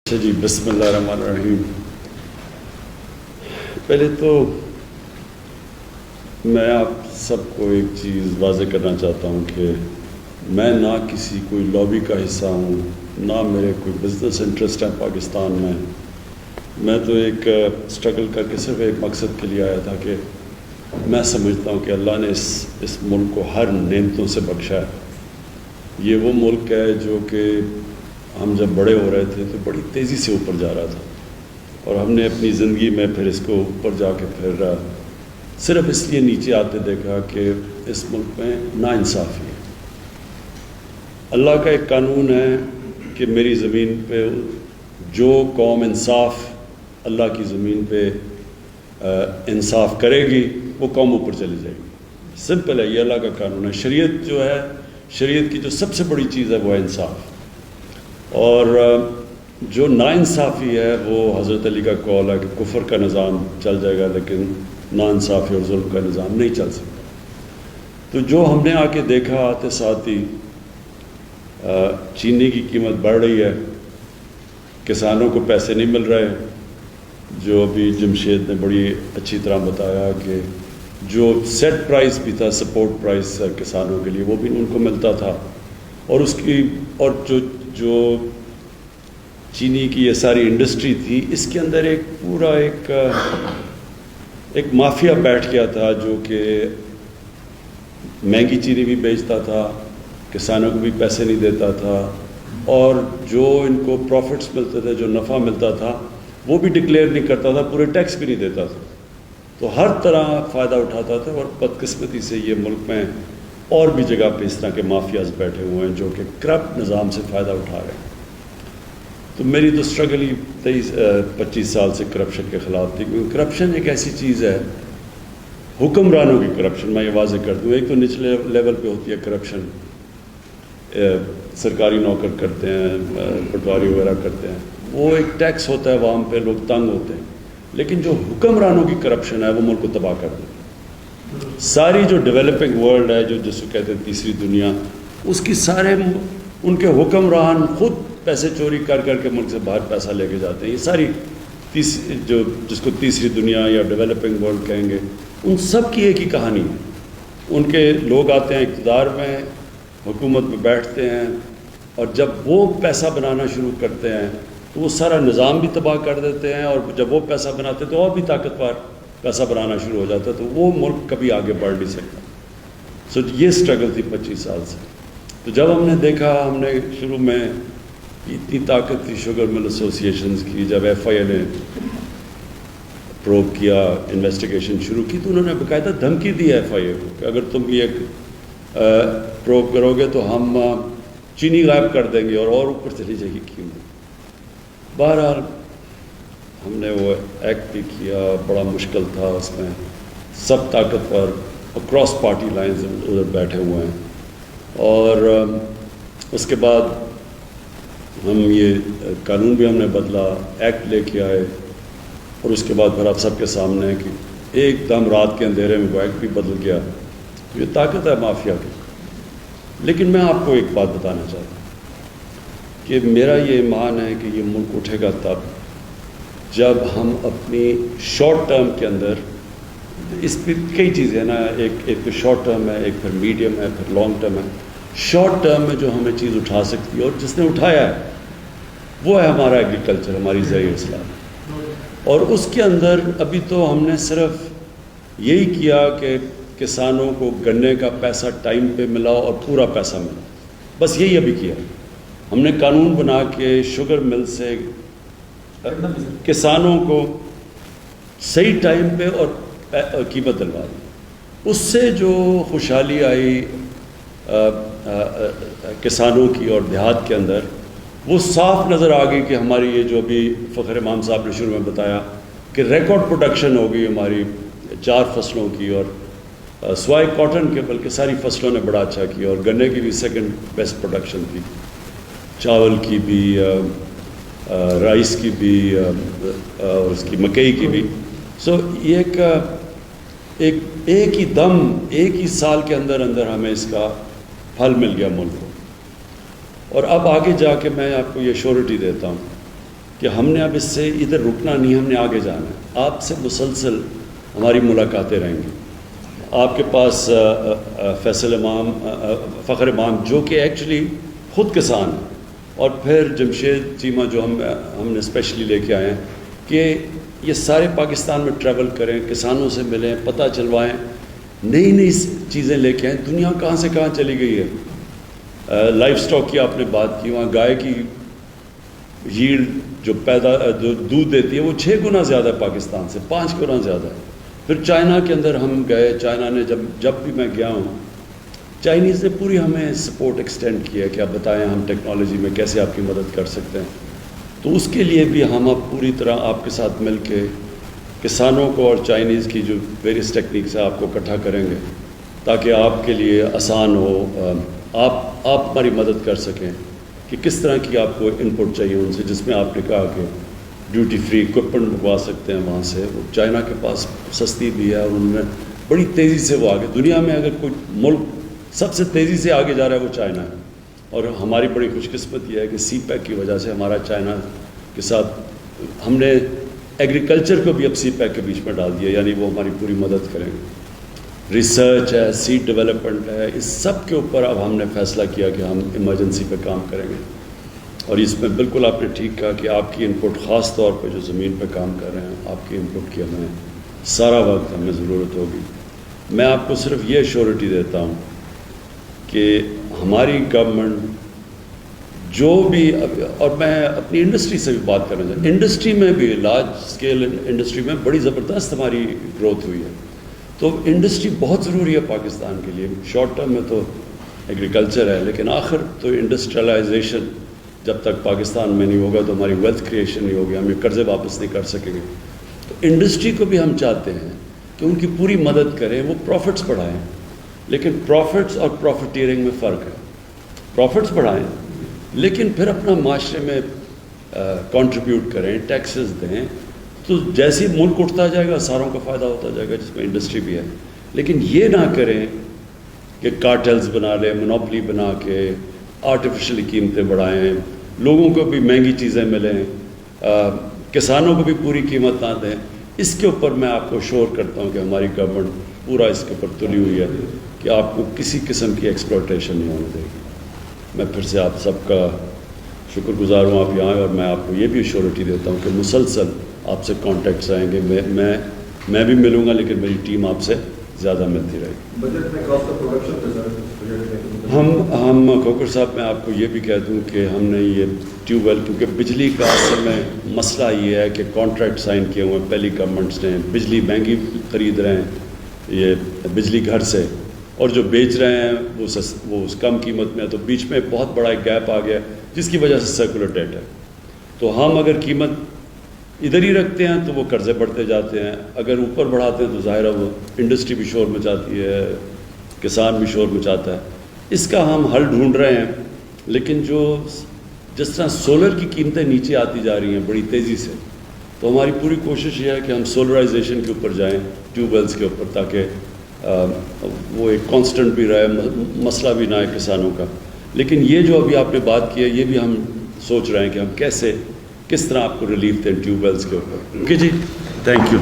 اچھا جی، بسم اللہ الرحمن الرحیم۔ پہلے تو میں آپ سب کو ایک چیز واضح کرنا چاہتا ہوں کہ میں نہ کسی کوئی لابی کا حصہ ہوں، نہ میرے کوئی بزنس انٹرسٹ ہے پاکستان میں۔ میں تو ایک اسٹرگل کر کے صرف ایک مقصد کے لیے آیا تھا کہ میں سمجھتا ہوں کہ اللہ نے اس ملک کو ہر نعمتوں سے بخشا ہے۔ یہ وہ ملک ہے جو کہ ہم جب بڑے ہو رہے تھے تو بڑی تیزی سے اوپر جا رہا تھا، اور ہم نے اپنی زندگی میں پھر اس کو اوپر جا کے پھر صرف اس لیے نیچے آتے دیکھا کہ اس ملک میں ناانصافی ہے۔ اللہ کا ایک قانون ہے کہ میری زمین پہ جو قوم انصاف اللہ کی زمین پہ انصاف کرے گی وہ قوم اوپر چلی جائے گی۔ سمپل ہے، یہ اللہ کا قانون ہے۔ شریعت جو ہے، شریعت کی جو سب سے بڑی چیز ہے وہ ہے انصاف، اور جو ناانصافی ہے وہ حضرت علی کا قول ہے کہ کفر کا نظام چل جائے گا لیکن ناانصافی اور ظلم کا نظام نہیں چل سکتا۔ تو جو ہم نے آ کے دیکھا آتے ساتھ ہی چینی کی قیمت بڑھ رہی ہے، کسانوں کو پیسے نہیں مل رہے، جو ابھی جمشید نے بڑی اچھی طرح بتایا کہ جو سیٹ پرائس بھی تھا، سپورٹ پرائس کسانوں کے لیے، وہ بھی ان کو ملتا تھا، اور اس کی اور جو چینی کی یہ ساری انڈسٹری تھی، اس کے اندر ایک پورا ایک مافیا بیٹھ گیا تھا جو کہ مہنگی چینی بھی بیچتا تھا، کسانوں کو بھی پیسے نہیں دیتا تھا، اور جو ان کو پروفٹس ملتے تھے، جو نفع ملتا تھا، وہ بھی ڈکلیئر نہیں کرتا تھا، پورے ٹیکس بھی نہیں دیتا تھا۔ تو ہر طرح فائدہ اٹھاتا تھا، اور بدقسمتی سے یہ ملک میں اور بھی جگہ پہ اس طرح کے مافیاز بیٹھے ہوئے ہیں جو کہ کرپٹ نظام سے فائدہ اٹھا رہے ہیں۔ تو میری تو اسٹرگل ہی 25 سال سے کرپشن کے خلاف تھی، کیونکہ کرپشن ایک ایسی چیز ہے، حکمرانوں کی کرپشن، میں یہ واضح کر دوں، ایک تو نچلے لیول پہ ہوتی ہے کرپشن، سرکاری نوکر کرتے ہیں، پٹواری وغیرہ کرتے ہیں، وہ ایک ٹیکس ہوتا ہے عوام پہ، لوگ تنگ ہوتے ہیں، لیکن جو حکمرانوں کی کرپشن ہے وہ ملک کو تباہ کر دیتی ہے۔ ساری جو ڈیولپنگ ورلڈ ہے، جو جس کو کہتے ہیں تیسری دنیا، اس کی سارے ان کے حکمران خود پیسے چوری کر کے ملک سے باہر پیسہ لے کے جاتے ہیں۔ یہ ساری جس کو تیسری دنیا یا ڈیولپنگ ورلڈ کہیں گے، ان سب کی ایک ہی کہانی ہے۔ ان کے لوگ آتے ہیں اقتدار میں، حکومت میں بیٹھتے ہیں، اور جب وہ پیسہ بنانا شروع کرتے ہیں تو وہ سارا نظام بھی تباہ کر دیتے ہیں، اور جب وہ پیسہ بناتے ہیں تو اور بھی طاقتور پیسہ بنانا شروع ہو جاتا ہے، تو وہ ملک کبھی آگے بڑھ نہیں سکتا۔ یہ اسٹرگل تھی 25 سال سے۔ تو جب ہم نے دیکھا، ہم نے شروع میں اتنی طاقت تھی شوگر مل ایسوسیشنز کی، جب ایف آئی اے نے پروب کیا، انویسٹیگیشن شروع کی، تو انہوں نے باقاعدہ دھمکی دی ایف آئی اے کو کہ اگر تم یہ پروب کرو گے تو ہم چینی غائب کر دیں گے اور اوپر چلی جائے گی قیمت۔ بہرحال ہم نے وہ ایکٹ بھی کیا، بڑا مشکل تھا، اس میں سب طاقتور اکراس پارٹی لائنز ادھر بیٹھے ہوئے ہیں، اور اس کے بعد ہم یہ قانون بھی ہم نے بدلا، ایکٹ لے کے آئے، اور اس کے بعد پھر آپ سب کے سامنے ہے کہ ایک دم رات کے اندھیرے میں وہ ایکٹ بھی بدل گیا۔ یہ طاقت ہے مافیا کی۔ لیکن میں آپ کو ایک بات بتانا چاہتا ہوں کہ میرا یہ ایمان ہے کہ یہ ملک اٹھے گا تب جب ہم اپنی شارٹ ٹرم کے اندر، اس پہ کئی چیزیں ہیں نا، ایک تو شارٹ ٹرم ہے، ایک پھر میڈیم ہے، پھر لانگ ٹرم ہے۔ شارٹ ٹرم میں جو ہمیں چیز اٹھا سکتی ہے، اور جس نے اٹھایا ہے وہ ہے ہمارا ایگریکلچر، ہماری زرعی اصلاح، اور اس کے اندر ابھی تو ہم نے صرف یہی کیا کہ کسانوں کو گنے کا پیسہ ٹائم پہ ملا اور پورا پیسہ ملا، بس یہی ابھی کیا۔ ہم نے قانون بنا کے شوگر مل سے کسانوں کو صحیح ٹائم پہ اور قیمت دلوا دی۔ اس سے جو خوشحالی آئی کسانوں کی اور دیہات کے اندر، وہ صاف نظر آ گئی کہ ہماری یہ جو ابھی فخر امام صاحب نے شروع میں بتایا کہ ریکارڈ پروڈکشن ہو گئی ہماری 4 فصلوں کی، اور سوائے کاٹن کے بلکہ ساری فصلوں نے بڑا اچھا کیا، اور گنے کی بھی سیکنڈ بیسٹ پروڈکشن تھی، چاول کی بھی، رائس کی بھی، اور اس کی مکئی کی بھی۔ یہ ایک ہی دم، ایک ہی سال کے اندر ہمیں اس کا پھل مل گیا ملک کو۔ اور اب آگے جا کے میں آپ کو یہ شورٹی دیتا ہوں کہ ہم نے اب اس سے ادھر رکنا نہیں، ہم نے آگے جانا ہے. آپ سے مسلسل ہماری ملاقاتیں رہیں گی. آپ کے پاس فخر امام جو کہ ایکچولی خود کسان ہیں، اور پھر جمشید چیمہ جو ہم نے اسپیشلی لے کے آئے ہیں کہ یہ سارے پاکستان میں ٹریول کریں، کسانوں سے ملیں، پتہ چلوائیں، نئی نئی چیزیں لے کے آئیں. دنیا کہاں سے کہاں چلی گئی ہے. لائف سٹاک کی آپ نے بات کی، وہاں گائے کی ییلڈ جو دودھ دیتی ہے وہ 6 گنا زیادہ ہے پاکستان سے، 5 گنا زیادہ ہے. پھر چائنا کے اندر ہم گئے، چائنا نے جب بھی میں گیا ہوں، چائنیز نے پوری ہمیں سپورٹ ایکسٹینڈ کیا کہ آپ بتائیں ہم ٹیکنالوجی میں کیسے آپ کی مدد کر سکتے ہیں. تو اس کے لیے بھی ہم اب پوری طرح آپ کے ساتھ مل کے کسانوں کو اور چائنیز کی جو ویریس ٹیکنیکس ہے آپ کو اکٹھا کریں گے تاکہ آپ کے لیے آسان ہو، آپ ہماری مدد کر سکیں کہ کس طرح کی آپ کو ان پٹ چاہیے ان سے، جس میں آپ نے کہا کہ ڈیوٹی فری اکوپمنٹ منگوا سکتے ہیں وہاں سے. وہ چائنا کے پاس سستی بھی ہے اور انہوں نے بڑی تیزی سے وہ آگے، دنیا میں اگر کوئی ملک سب سے تیزی سے آگے جا رہا ہے وہ چائنا ہے. اور ہماری بڑی خوش قسمت یہ ہے کہ سی پیک کی وجہ سے ہمارا چائنا کے ساتھ ہم نے ایگریکلچر کو بھی اب سی پیک کے بیچ میں ڈال دیا، یعنی وہ ہماری پوری مدد کریں گے. ریسرچ ہے، سیڈ ڈیولپمنٹ ہے، اس سب کے اوپر اب ہم نے فیصلہ کیا کہ ہم ایمرجنسی پہ کام کریں گے. اور اس میں بالکل آپ نے ٹھیک کہا کہ آپ کی ان پٹ، خاص طور پہ جو زمین پہ کام کر رہے ہیں، آپ کی ان پٹ کی ہمیں سارا وقت ہمیں ضرورت ہوگی. میں آپ کو صرف یہ ایشورٹی دیتا ہوں کہ ہماری گورنمنٹ جو بھی، اور میں اپنی انڈسٹری سے بھی بات کرنا چاہتا ہوں، انڈسٹری میں بھی لارج اسکیل انڈسٹری میں بڑی زبردست ہماری گروتھ ہوئی ہے. تو انڈسٹری بہت ضروری ہے پاکستان کے لیے. شارٹ ٹرم میں تو ایگریکلچر ہے، لیکن آخر تو انڈسٹریلائزیشن جب تک پاکستان میں نہیں ہوگا تو ہماری ویلتھ کریشن نہیں ہوگی، ہم یہ قرضے واپس نہیں کر سکیں گے. تو انڈسٹری کو بھی ہم چاہتے ہیں کہ ان کی پوری مدد کریں، وہ پروفٹس بڑھائیں. لیکن پروفٹس اور پروفیٹیرنگ میں فرق ہے. پروفٹس بڑھائیں لیکن پھر اپنا معاشرے میں کنٹریبیوٹ کریں، ٹیکسز دیں، تو جیسے ہی ملک اٹھتا جائے گا ساروں کا فائدہ ہوتا جائے گا، جس میں انڈسٹری بھی ہے. لیکن یہ نہ کریں کہ کارٹلز بنا لیں، مونوپلی بنا کے آرٹیفیشلی قیمتیں بڑھائیں، لوگوں کو بھی مہنگی چیزیں ملیں، کسانوں کو بھی پوری قیمت نہ دیں. اس کے اوپر میں آپ کو شور کرتا ہوں کہ ہماری گورنمنٹ پورا اس کے اوپر تلی ہوئی ہے کہ آپ کو کسی قسم کی ایکسپلوٹیشن نہیں ہونے دے گی. میں پھر سے آپ سب کا شکر گزار ہوں آپ یہاں آئے، اور میں آپ کو یہ بھی ایشورٹی دیتا ہوں کہ مسلسل آپ سے کانٹیکٹس آئیں گے. میں بھی ملوں گا، لیکن میری ٹیم آپ سے زیادہ ملتی رہے گی. بجٹ میں خاص طور پروڈکشن ہم کوکر صاحب میں آپ کو یہ بھی کہہ دوں کہ ہم نے یہ ٹیوب ویل، کیونکہ بجلی کا اصل میں مسئلہ یہ ہے کہ کانٹریکٹ سائن کیے ہوئے ہیں پہلی گورنمنٹس نے، بجلی مہنگی خرید رہے ہیں یہ بجلی گھر سے، اور جو بیچ رہے ہیں وہ اس کم قیمت میں ہے. تو بیچ میں بہت بڑا ایک گیپ آ گیا جس کی وجہ سے سرکولر ڈیٹ ہے. تو ہم اگر قیمت ادھر ہی رکھتے ہیں تو وہ قرضے بڑھتے جاتے ہیں، اگر اوپر بڑھاتے ہیں تو ظاہر ہے وہ انڈسٹری بھی شور مچاتی ہے، کسان بھی شور مچاتا ہے. اس کا ہم حل ڈھونڈ رہے ہیں. لیکن جس طرح سولر کی قیمتیں نیچے آتی جا رہی ہیں بڑی تیزی سے، تو ہماری پوری کوشش یہ ہے کہ ہم سولرائزیشن کے اوپر جائیں، ٹیوب ویلز کے اوپر، تاکہ وہ ایک کانسٹنٹ بھی رہے، مسئلہ بھی نہ ہے کسانوں کا. لیکن یہ جو ابھی آپ نے بات کی ہے، یہ بھی ہم سوچ رہے ہیں کہ ہم کس طرح آپ کو ریلیف دیں ٹیوب ویلز کے اوپر. اوکے جی، تھینک یو.